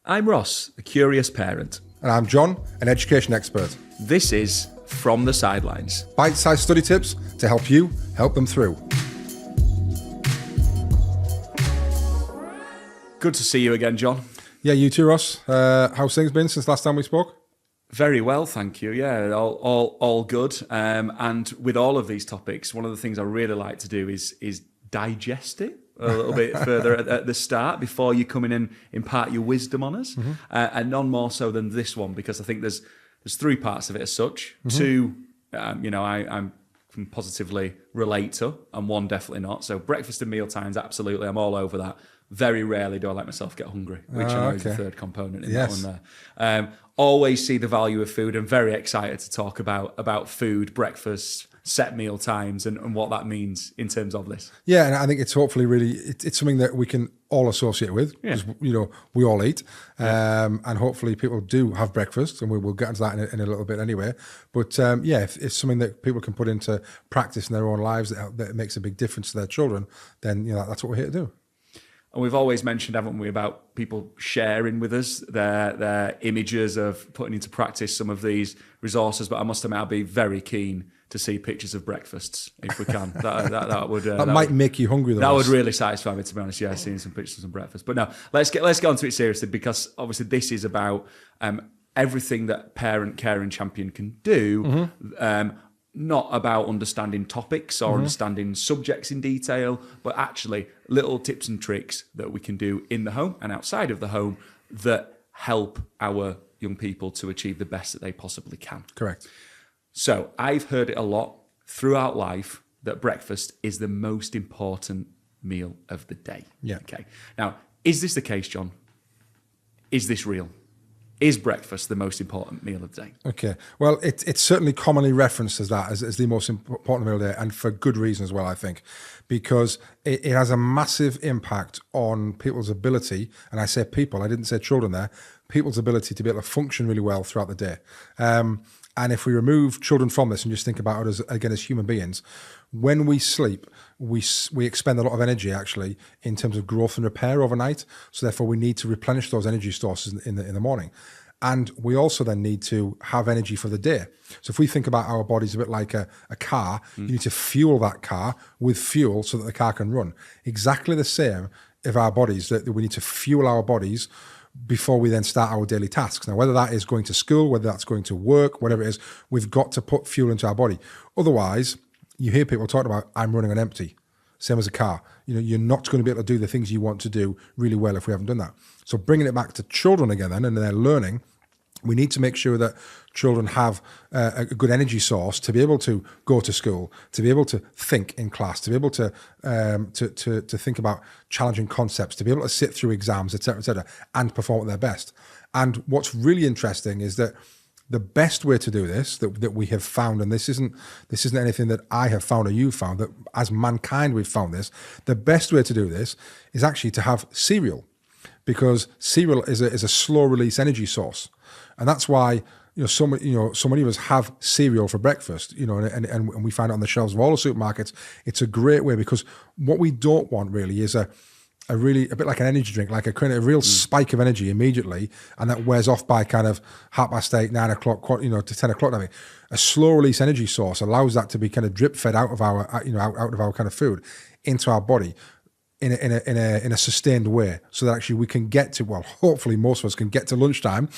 I'm Ross, a curious parent. And I'm John, an education expert. This is From the Sidelines. Bite-sized study tips to help you help them through. Good to see you again, John. Yeah, you too, Ross. How's things been since last time we spoke? Very well, thank you. Yeah, all good. And with all of these topics, one of the things I really like to do is digest it a little bit further at the start before you come in and impart your wisdom on us. Mm-hmm. And none more so than this one, because I think there's three parts of it as such. Mm-hmm. Two, I can positively relate to, and one definitely not. So breakfast and meal times, absolutely, I'm all over that. Very rarely do I let myself get hungry, which I know is the third component in that one there. Always see the value of food. I'm very excited to talk about food, breakfast, set meal times, and what that means in terms of this. Yeah, and I think it's hopefully really, it's something that we can all associate with, because, we all eat. And hopefully people do have breakfast, and we'll get into that in a little bit anyway. But if it's something that people can put into practice in their own lives that makes a big difference to their children, then that's what we're here to do. And we've always mentioned, haven't we, about people sharing with us their images of putting into practice some of these resources. But I must admit, I'll be very keen to see pictures of breakfasts if we can. That would that might make you hungry, though. That would really satisfy me, to be honest. Yeah, seeing some pictures of some breakfast. But no, let's get onto it seriously, because obviously this is about everything that Parent Care and Champion can do. Mm-hmm. Not about understanding topics or understanding subjects in detail, but actually little tips and tricks that we can do in the home and outside of the home that help our young people to achieve the best that they possibly can. Correct. So I've heard it a lot throughout life that breakfast is the most important meal of the day. Yeah. Okay. Now, is this the case, John? Is this real? Is breakfast the most important meal of the day? Okay. Well, it's certainly commonly referenced as that, as the most important meal of the day, and for good reason as well, I think, because it has a massive impact on people's ability, and I say people, I didn't say children there, people's ability to be able to function really well throughout the day. And if we remove children from this and just think about it as human beings, when we sleep, we expend a lot of energy actually in terms of growth and repair overnight. So therefore, we need to replenish those energy sources in the morning. And we also then need to have energy for the day. So if we think about our bodies a bit like a car, you need to fuel that car with fuel so that the car can run. Exactly the same of our bodies, that we need to fuel our bodies before we then start our daily tasks. Now, whether that is going to school, whether that's going to work, whatever it is, we've got to put fuel into our body. Otherwise, you hear people talking about, I'm running on empty, same as a car. You're not going to be able to do the things you want to do really well if we haven't done that. So bringing it back to children again then, and their learning, we need to make sure that children have a good energy source to be able to go to school, to be able to think in class, to be able to think about challenging concepts, to be able to sit through exams, et cetera, and perform at their best. And what's really interesting is that the best way to do this, that we have found, and this isn't anything that I have found or you've found, that as mankind we've found this, the best way to do this is actually to have cereal, because cereal is a slow release energy source. And that's why so many of us have cereal for breakfast, and we find it on the shelves of all the supermarkets. It's a great way, because what we don't want really is a bit like an energy drink, like a real spike of energy immediately, and that wears off by kind of 8:30, 9 o'clock, to 10 o'clock. I mean, a slow release energy source allows that to be kind of drip fed out of our kind of food into our body in a sustained way, so that actually we can get to, well, hopefully most of us can get to lunchtime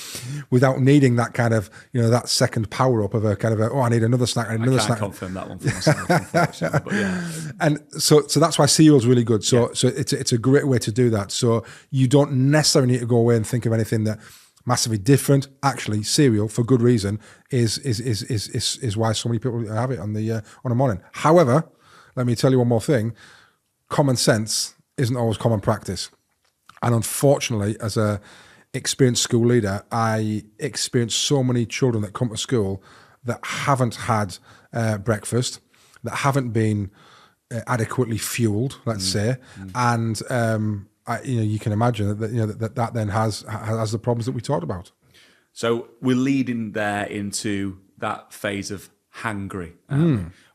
without needing that kind of, that second power up of a kind of I need another snack, I can't confirm that one for myself, unfortunately, but yeah. And so that's why cereal's really good. So it's a great way to do that. So you don't necessarily need to go away and think of anything that massively different. Actually, cereal, for good reason, is why so many people have it on a morning. However, let me tell you one more thing. Common sense isn't always common practice. And unfortunately, as a experienced school leader, I experience so many children that come to school that haven't had breakfast, that haven't been adequately fueled, let's say. And you can imagine that then has the problems that we talked about. So we're leading there into that phase of hangry,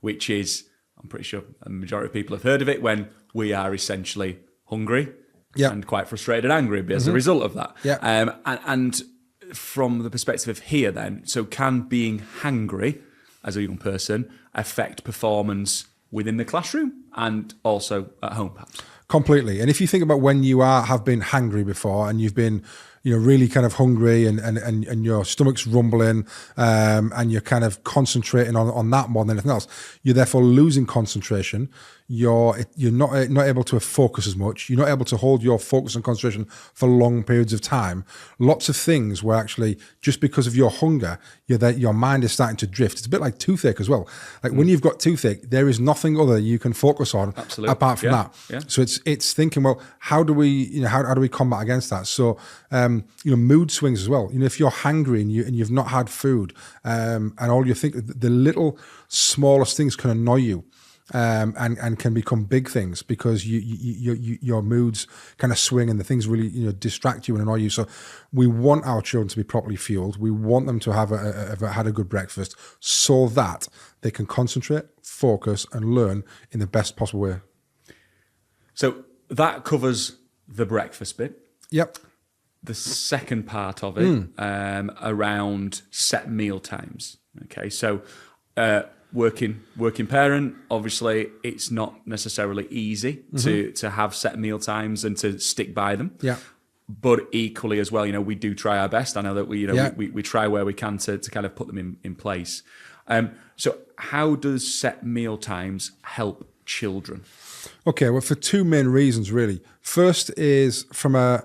which is, I'm pretty sure a majority of people have heard of it, when we are essentially hungry, Yeah. and quite frustrated and angry as a result of that. Yeah. And from the perspective of here then, so can being hangry as a young person affect performance within the classroom and also at home perhaps? Completely. And if you think about when you have been hangry before and you've been, really kind of hungry and your stomach's rumbling, and you're kind of concentrating on that more than anything else, you're therefore losing concentration. You're not able to focus as much. You're not able to hold your focus and concentration for long periods of time. Lots of things where actually just because of your hunger, your mind is starting to drift. It's a bit like toothache as well. Like when you've got toothache, there is nothing other you can focus on apart from that. Yeah. So it's thinking, well, how do we how do we combat against that? So mood swings as well. If you're hungry and you've not had food, and all you think, the little smallest things can annoy you. And can become big things because your moods kind of swing and the things really distract you and annoy you. So we want our children to be properly fueled. We want them to have had a good breakfast so that they can concentrate, focus, and learn in the best possible way. So that covers the breakfast bit. Yep. The second part of it around set meal times. Okay, so. Working parent, obviously, it's not necessarily easy to have set meal times and to stick by them. Yeah. But equally as well, we do try our best. I know that we try where we can to kind of put them in place. So how does set meal times help children? Okay, well, for two main reasons, really. First is from a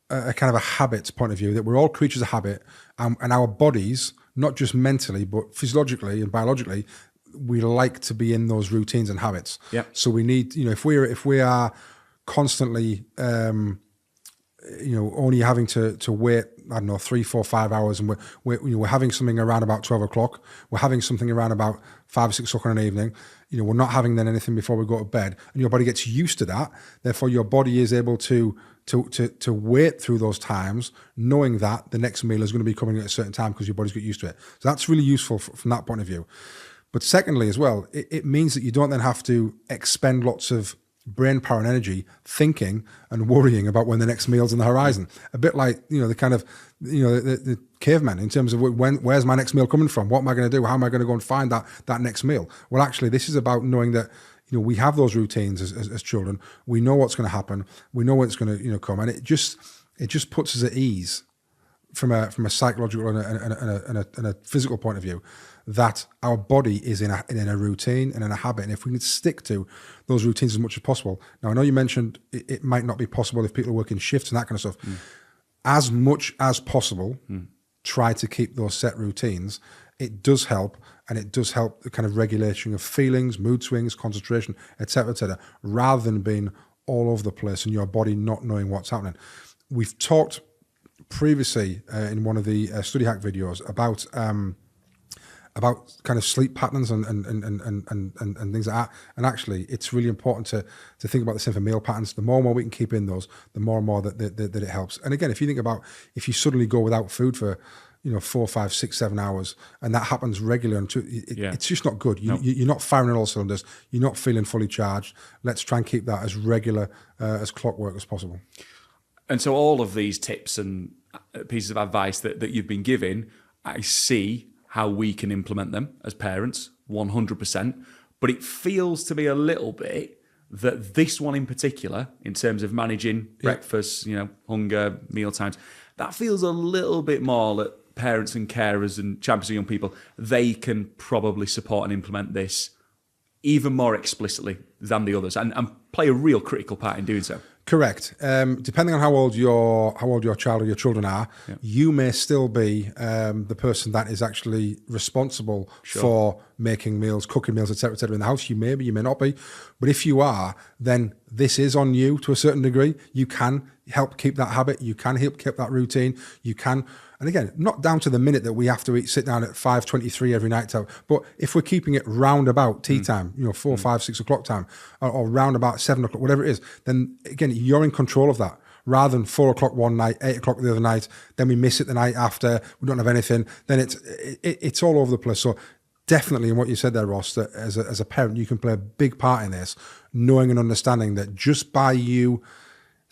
kind of a habits point of view, that we're all creatures of habit, and our bodies, not just mentally, but physiologically and biologically, we like to be in those routines and habits. Yeah. So we need, if we are constantly, only having to wait, I don't know, 3, 4, 5 hours, and we're having something around about 12 o'clock. We're having something around about 5 or 6 o'clock in an evening. We're not having then anything before we go to bed, and your body gets used to that. Therefore, your body is able to wait through those times, knowing that the next meal is going to be coming at a certain time because your body's got used to it. So that's really useful from that point of view. But secondly, as well, it means that you don't then have to expend lots of brain power and energy thinking and worrying about when the next meal's on the horizon. A bit like, the kind of, the cavemen in terms of where's my next meal coming from? What am I going to do? How am I going to go and find that next meal? Well, actually, this is about knowing that, we have those routines as children. We know what's going to happen. We know when it's going to come. And it just puts us at ease from a psychological and a physical point of view, that our body is in a routine and in a habit. And if we can stick to those routines as much as possible. Now, I know you mentioned it might not be possible if people are working shifts and that kind of stuff. As much as possible, try to keep those set routines. It does help, and it does help the kind of regulation of feelings, mood swings, concentration, etc., rather than being all over the place and your body not knowing what's happening. We've talked previously in one of the study hack videos about kind of sleep patterns and things like that. And actually, it's really important to think about the same for meal patterns. The more and more we can keep in those, the more and more that it helps. And again, if you think about, if you suddenly go without food for 4, 5, 6, 7 hours, and that happens regularly, it's just not good. You're not firing on all cylinders. You're not feeling fully charged. Let's try and keep that as regular as clockwork as possible. And so all of these tips and pieces of advice that you've been giving, I see how we can implement them as parents, 100%. But it feels to me a little bit that this one in particular, in terms of managing breakfast, hunger, meal times, that feels a little bit more that parents and carers and champions of young people, they can probably support and implement this even more explicitly than the others, and play a real critical part in doing so. Correct. Depending on how old your child or your children are, you may still be the person that is actually responsible for making meals, cooking meals, etc., in the house. You may be, you may not be. But if you are, then this is on you to a certain degree. You can help keep that habit. You can help keep that routine. You can, and again, not down to the minute that we have to sit down at 5:23 every night. But if we're keeping it round about tea time, 4, 5, 6 o'clock time, or round about 7 o'clock, whatever it is, then again, you're in control of that. Rather than 4 o'clock one night, 8 o'clock the other night, then we miss it the night after, we don't have anything, then it's all over the place. So definitely, in what you said there, Ross, that as a parent, you can play a big part in this, knowing and understanding that just by you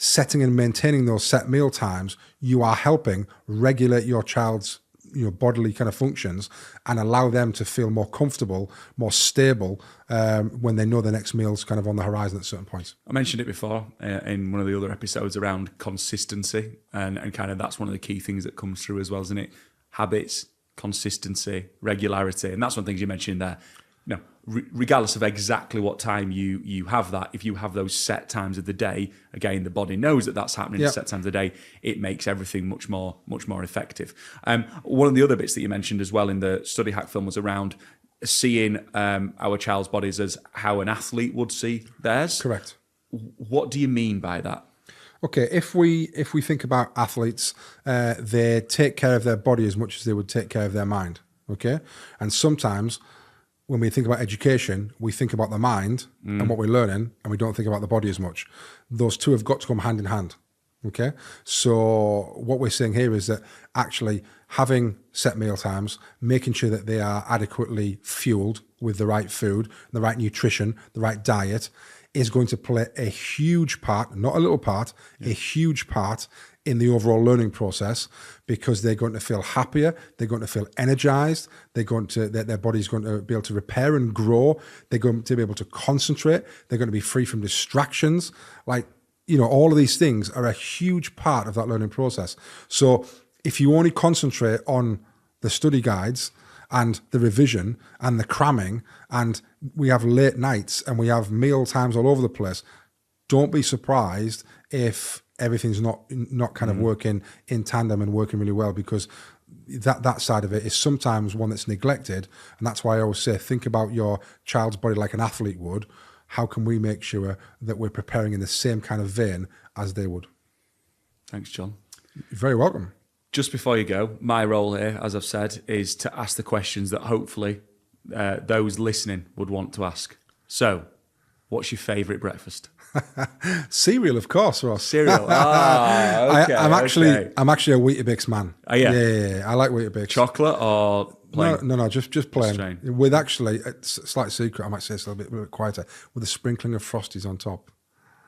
setting and maintaining those set meal times, you are helping regulate your child's bodily kind of functions and allow them to feel more comfortable, more stable when they know the next meal's kind of on the horizon at certain points. I mentioned it before in one of the other episodes around consistency, and kind of that's one of the key things that comes through as well, isn't it? Habits, consistency, regularity, and that's one of the things you mentioned there. Regardless of exactly what time you have that, if you have those set times of the day, again, the body knows that that's happening at set times of the day. It makes everything much more effective. One of the other bits that you mentioned as well in the study hack film was around seeing our child's bodies as how an athlete would see theirs. Correct. What do you mean by that? Okay, if we think about athletes, they take care of their body as much as they would take care of their mind. Okay, and sometimes when we think about education, we think about the mind and what we're learning, and we don't think about the body as much. Those two have got to come hand in hand. Okay, so what we're saying here is that actually having set meal times, making sure that they are adequately fueled with the right food, the right nutrition, the right diet, is going to play a huge part, not a little part, a huge part in the overall learning process, because they're going to feel happier, they're going to feel energized, their body's going to be able to repair and grow, they're going to be able to concentrate, they're going to be free from distractions. All of these things are a huge part of that learning process. So if you only concentrate on the study guides and the revision and the cramming, and we have late nights and we have meal times all over the place, don't be surprised if everything's not kind of working in tandem and working really well, because that side of it is sometimes one that's neglected. And that's why I always say, think about your child's body like an athlete would. How can we make sure that we're preparing in the same kind of vein as they would? Thanks, John. You're very welcome. Just before you go, my role here, as I've said, is to ask the questions that hopefully those listening would want to ask. So, what's your favourite breakfast? Cereal, of course, Ross. Cereal. Okay. I'm actually a Weetabix man. Oh, yeah. Yeah. I like Weetabix. Chocolate or plain? No, just plain. Strain. With actually, it's a slight secret, I might say it's a little bit quieter, with a sprinkling of Frosties on top.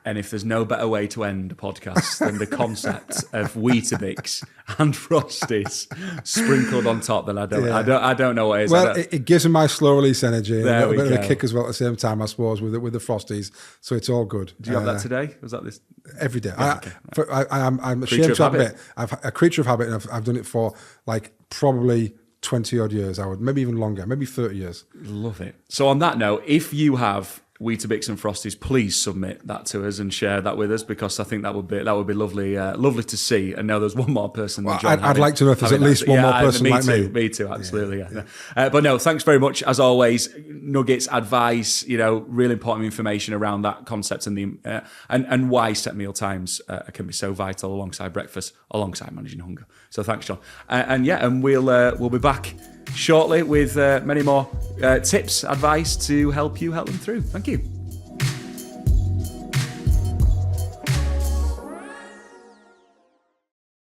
And if there's no better way to end a podcast than the concept of Weetabix and Frosties sprinkled on top, then I don't know what it is. Well, it gives them my slow release energy and a bit of a kick as well at the same time, I suppose, with the Frosties. So it's all good. Do you have that today? Was that this? Every day. Yeah, okay. I'm ashamed to admit, I'm a creature of habit, and I've done it for probably 20 odd years. Maybe even longer, maybe 30 years. Love it. So on that note, if you have Weetabix and Frosties, please submit that to us and share that with us, because I think that would be lovely, lovely to see. And know there's one more person. Well, I'd like to know if there's at least one more person like me. Me too, absolutely. Yeah. But no, thanks very much as always. Nuggets, advice, really important information around that concept and and why set meal times can be so vital alongside breakfast, alongside managing hunger. So thanks, John. And we'll be back shortly with many more tips, advice to help them through. Thank you.